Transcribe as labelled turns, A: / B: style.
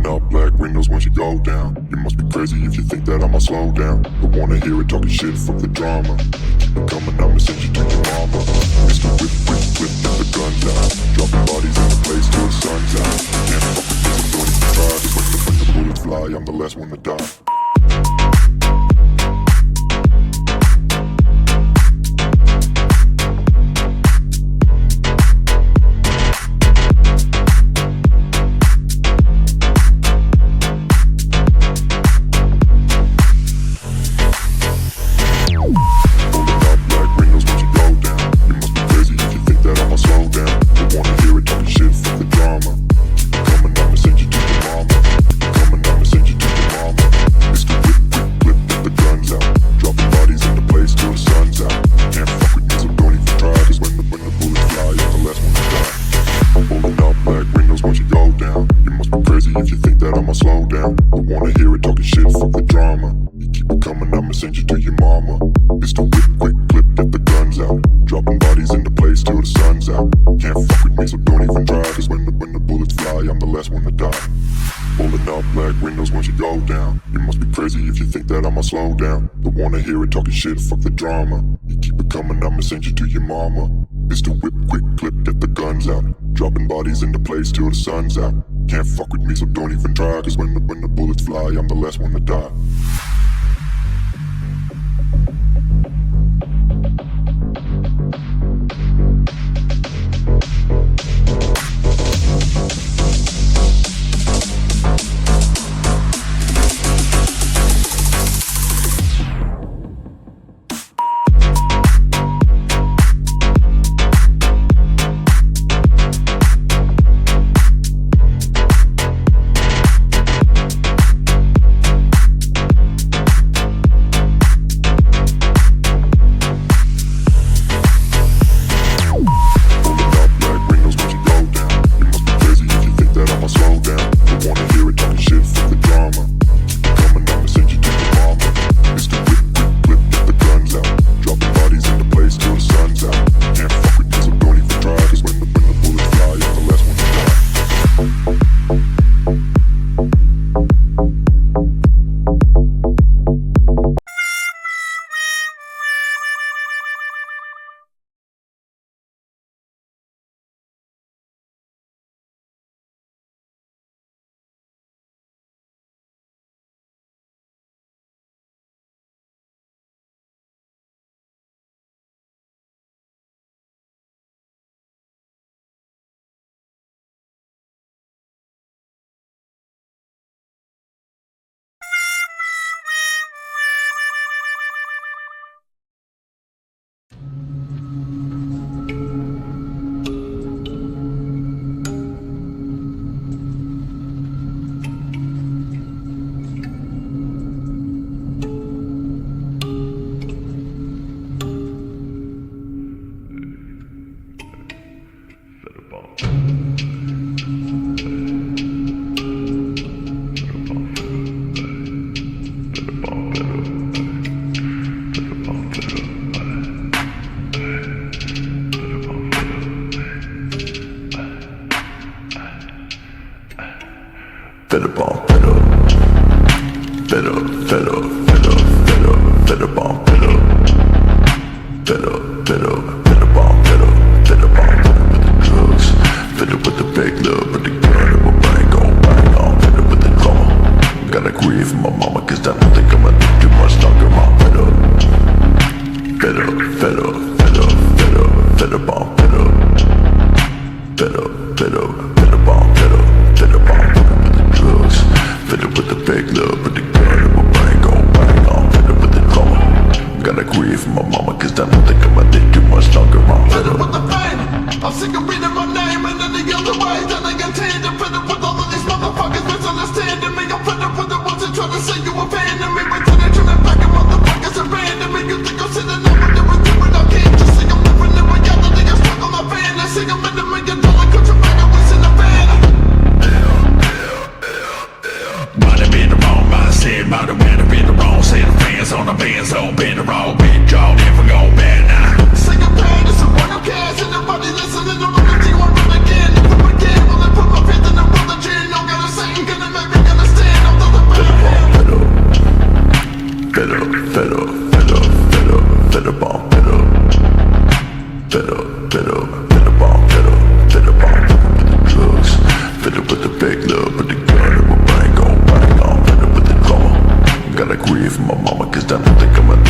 A: Rolling up black windows once you go down. You must be crazy if you think that I'ma slow down. Don't wanna hear it talking shit, fuck the drama. Keep it coming, I'ma send you to your mama. Mr. Whip, whip, whip, get the guns out. Dropping bodies in the place till the sun's out. Can't fuck with this, I'm going to try. Cause when the bullets fly, I'm the last one to die. If you think that I'ma slow down, don't wanna hear it talking shit, fuck the drama. You keep it coming, I'ma send you to your mama. Mr. Whip, quick clip, get the guns out. Dropping bodies into place till the sun's out. Can't fuck with me, so don't even try. Cause when the bullets fly, I'm the last one to die. Rolling up black windows once you go down. You must be crazy if you think that I'ma slow down. Don't wanna hear it talking shit, fuck the drama. You keep it coming, I'ma send you to your mama. Mr. Whip, quick clip, get the guns out. Dropping bodies into place till the sun's out. Can't fuck with me, so don't even try. Cause when the bullets fly, I'm the last one to die.
B: Fed up on fed up, fed up, fed up, fed up, fed up, fed up on fed up, fed up, fed up, fed up on fed up, fed up on fed up with the drugs, fed up with the fake love, with the gun and my brain gon' bang on, fed up with the drama. Gotta grieve for my mama, cause I don't think I'ma live too much longer. I'm fed up, fed up, fed up, fed up, fed up, fed up on fed up, fed up, fed up, fed up on fed up, fed up on fed up with the drugs, fed up with the fake love, with the gun and my brain gon' bang on, fed up with the drama. Gotta grieve for my mama, cause I don't think I'ma live too much longer. I'm
C: fed up with the pain, I'm sick of reading my name and any other way that I contain. I'm fed up with all of these motherfuckers misunderstanding me. I'm fed up with the ones that try to say you abandoned me, but then they turn it back and motherfuckers abandon me. You think I'm sitting over there with you, but I can't just see I'm living in reality. I'm stuck on my fantasy, I'm in $1 million country, man, I was in a van.
D: Might have been the wrong mindset, might have been the wrong set of fans on the bands, all been the wrong bit, drawn in for go bad now.
C: Sing a band, it's a one who cares, and nobody listening to what I do, I run again, if I'm again, will I put my faith in the religion, no gotta say, I'm gonna make me
B: free from my mama, cause damn, I think I'm an